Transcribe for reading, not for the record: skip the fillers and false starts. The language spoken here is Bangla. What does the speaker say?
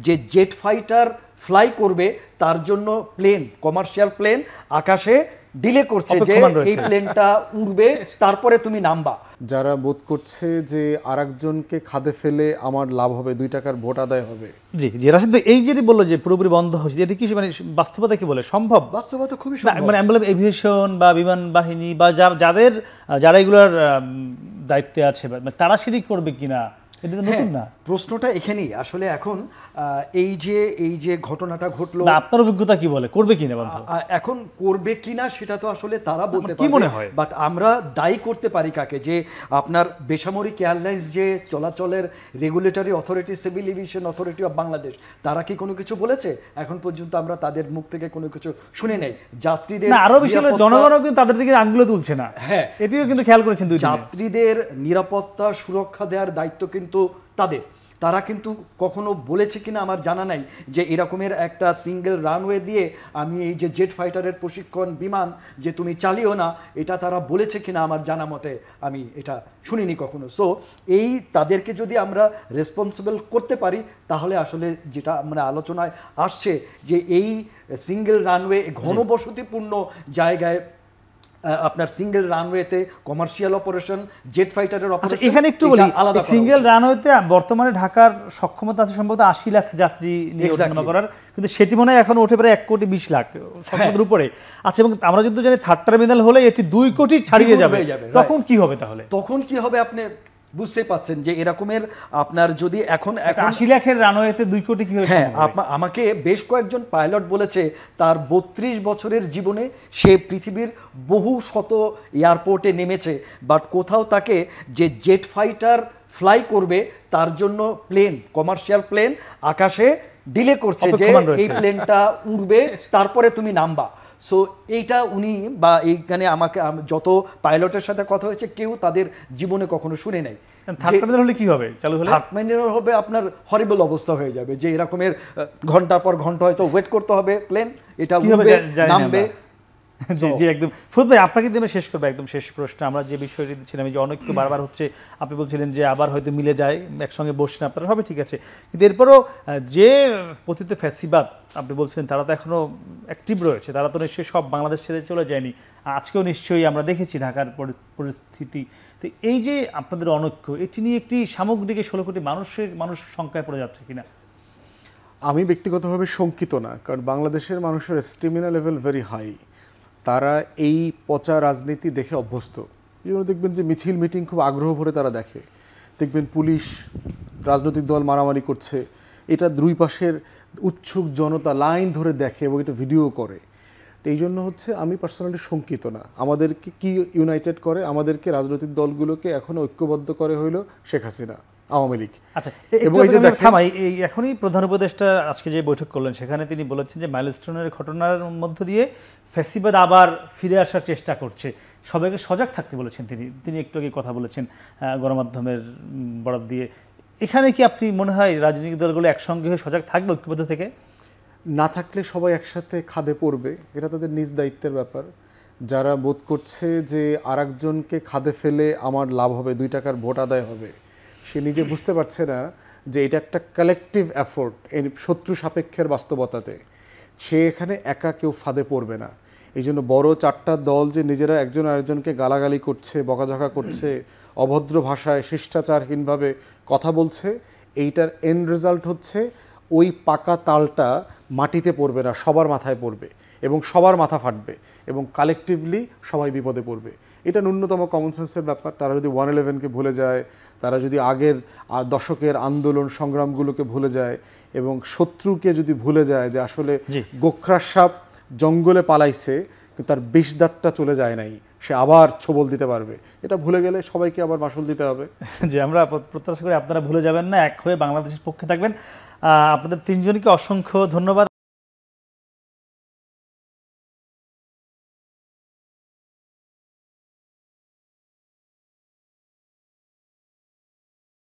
যে জেট ফাইটার ফ্লাই করবে তার জন্য প্লেন, কমার্শিয়াল প্লেন আকাশে ডিলে করছে যে এই প্লেনটা উড়বে, তারপরে তুমি নামবা। যারা বোধ করছে যে আরেকজনকে খাদে ফেলে আমার লাভ হবে, 2 টাকার ভোট আদায় হবে। জি জি, রাশিদ ভাই, এই যেটি বললো যে পুরোপুরি বন্ধ হচ্ছে, এটা কি মানে বাস্তবতা কি বলে সম্ভব? বাস্তবতা খুবই সম্ভব। মানে আমি বললাম এভিয়েশন বা বিমান বাহিনী বা যারা এগুলোর দায়িত্বে আছে তারা সেটি করবে কিনা, এটা তো নতুন না। প্রশ্নটা এখানেই আসলে এখন এই যে ঘটনাটা ঘটলো, আপনার অভিজ্ঞতা কি বলে করবে কিনা? এখন করবে কিনা সেটা তো আসলে তারা বলতে পারবে, কি মনে হয়? বাট আমরা দায়ী করতে পারি কাকে? যে আপনার বেসামরিক এয়ারলাইন্স যে চলাচলের regulatory authority, civil aviation authority of Bangladesh, তারা কি কোনো কিছু বলেছে? এখন পর্যন্ত আমরা তাদের মুখ থেকে কোনো কিছু শুনে নেই। যাত্রীদের আরো বেশি হলে জনগণও কিন্তু তাদের দিকে আঙ্গুলে তুলছে না। হ্যাঁ, এটিও কিন্তু খেয়াল করেছেন। যাত্রীদের নিরাপত্তা সুরক্ষা দেওয়ার দায়িত্ব কিন্তু তাদের। তারা কিন্তু কখনো বলেছে কিনা আমার জানা নাই যে এরকমের একটা সিঙ্গেল রানওয়ে দিয়ে আমি এই যে জেট ফাইটারের প্রশিক্ষণ বিমান যে তুমি চালিও না, এটা তারা বলেছে কিনা আমার জানা মতে আমি এটা শুনিনি কখনো। সো এই তাদেরকে যদি আমরা রেসপন্সিবল করতে পারি, তাহলে আসলে যেটা আমরা আলোচনায় আসছে যে এই সিঙ্গেল রানওয়ে ঘনবসতিপূর্ণ জায়গায় আপনার সিঙ্গেল রানওয়েতে কমার্শিয়াল অপারেশন, জেট ফাইটারের অপারেশন, এখানে একটু বলি, সিঙ্গেল রানওয়েতে বর্তমানে ঢাকার সক্ষমতা আছে সম্ভবত 80 লাখ যাত্রী নিয়ে ওঠানামা করার, কিন্তু সেটি মনে হয় এখন ওঠে প্রায় 1,20,00,000 সক্ষমতার উপরে আছে। এবং আমরা যদি জানি থার্ড টার্মিনাল হলে এটি 2 কোটি ছাড়িয়ে যাবে, তখন কি হবে? তাহলে তখন কি হবে আপনি বুঝতে পাচ্ছেন যে এরকমের আপনার যদি এখন 80 লাখের রানওয়েতে 2 কোটি কিভাবে? হ্যাঁ, আমাকে বেশ কয়েকজন পাইলট বলেছে তার 32 বছরের জীবনে সে পৃথিবীর বহু শত এয়ারপোর্টে নেমেছে, বাট কোথাও তাকে যে জেট ফাইটার ফ্লাই করবে তার জন্য প্লেন, কমার্শিয়াল প্লেন আকাশে ডিলে করছে যে এই প্লেনটা উড়বে, তারপরে তুমি নামবা। সো এইটা উনি বা এইখানে আমাকে যত পাইলটের সাথে কথা হয়েছে, কেউ তাদের জীবনে কখনো শুনে নাই। থার্ড টার্মিনাল হলে কি হবে? চালু হলে থার্ড টার্মিনাল হবে আপনার হরিবল অবস্থা হয়ে যাবে, যে এরকমের ঘন্টার পর ঘন্টা হয়তো ওয়েট করতে হবে, প্লেন এটা উড়বে নামবে। জি জি, একদম। ফুদ ভাই, আপনাকে দিয়ে শেষ করবো, একদম শেষ প্রশ্ন। আমরা যে বিষয়টি ছিলাম যে অনেক বারবার হচ্ছে, আপনি বলছিলেন যে আবার হয়তো মিলে যায়, একসঙ্গে বসছেন আপনারা, সবই ঠিক আছে, কিন্তু এরপরও যে পতিত ফ্যাসিবাদ আপনি বলছেন তারা তো এখনো অ্যাক্টিভ রয়েছে, তারা তো নিশ্চয়ই সব বাংলাদেশ ছেড়ে চলে যায়নি। আজকেও নিশ্চয়ই আমরা দেখেছি ঢাকার পরিস্থিতি। তো এই যে আপনাদের অনৈক্য, এটি নিয়ে একটি সামগ্রিক 16 কোটি মানুষ সংখ্যায় পড়ে যাচ্ছে কিনা? আমি ব্যক্তিগতভাবে শঙ্কিত না, কারণ বাংলাদেশের মানুষের স্টেমিনা লেভেল ভেরি হাই। তারা এই পচা রাজনীতি দেখে অভ্যস্ত। এই জন্য দেখবেন যে মিছিল মিটিং খুব আগ্রহ ভরে তারা দেখে। দেখবেন পুলিশ, রাজনৈতিক দল মারামারি করছে, এটা 2 পাশের উৎসুক জনতা লাইন ধরে দেখে এবং এটা ভিডিও করে। তো এই জন্য হচ্ছে আমি পার্সোনালি শঙ্কিত না। আমাদেরকে কি ইউনাইটেড করে? আমাদেরকে রাজনৈতিক দলগুলোকে এখন ঐক্যবদ্ধ করে হইল শেখ হাসিনা, আওয়ামী লীগ। আচ্ছা, এখনই প্রধান উপদেষ্টা আজকে যে বৈঠক করলেন, সেখানে তিনি বলেছেন যে মাইলস্টোনের ঘটনার মধ্য দিয়ে ফ্যাসিবাদ আবার ফিরে আসার চেষ্টা করছে, সবাইকে সজাগ থাকতে বলেছেন তিনি একটু আগে কথা বলেছেন গণমাধ্যমের বরাত দিয়ে। এখানে কি আপনি মনে হয় রাজনৈতিক দলগুলো একসঙ্গে হয়ে সজাগ থাকবে ঐক্যবদ্ধ থেকে? না থাকলে সবাই একসাথে খাদে পড়বে, এটা তাদের নিজ দায়িত্বের ব্যাপার। যারা বোধ করছে যে আরেকজনকে খাদে ফেলে আমার লাভ হবে, 2 টাকার ভোট আদায় হবে, সে নিজে বুঝতে পারছে না যে এটা একটা কালেকটিভ এফোর্ট এই শত্রু সাপেক্ষের বাস্তবতাতে। সে এখানে একা কেউ ফাঁদে পড়বে না। এই জন্য বড় 4টা দল যে নিজেরা একজন আরেকজনকে গালাগালি করছে, বকাঝকা করছে, অভদ্র ভাষায় শিষ্টাচারহীনভাবে কথা বলছে, এইটার এন্ড রেজাল্ট হচ্ছে ওই পাকা তালটা মাটিতে পড়বে না, সবার মাথায় পড়বে এবং সবার মাথা ফাটবে এবং কালেকটিভলি সবাই বিপদে পড়বে। এটা ন্যূনতম কমন সেন্সের ব্যাপার। তারা যদি 111-কে ভুলে যায়, তারা যদি আগের দশকের আন্দোলন সংগ্রামগুলোকে ভুলে যায় এবং শত্রুকে যদি ভুলে যায় যে আসলে গোখরা সাপ জঙ্গলে পালাইছে কিন্তু তার বিষ দাঁতটা চলে যায় নাই, সে আবার ছোবল দিতে পারবে, এটা ভুলে গেলে সবাইকে আবার মাসুল দিতে হবে। যে আমরা প্রত্যাশা করি আপনারা ভুলে যাবেন না, এক হয়ে বাংলাদেশের পক্ষে থাকবেন। আপনাদের 3জনকে অসংখ্য ধন্যবাদ।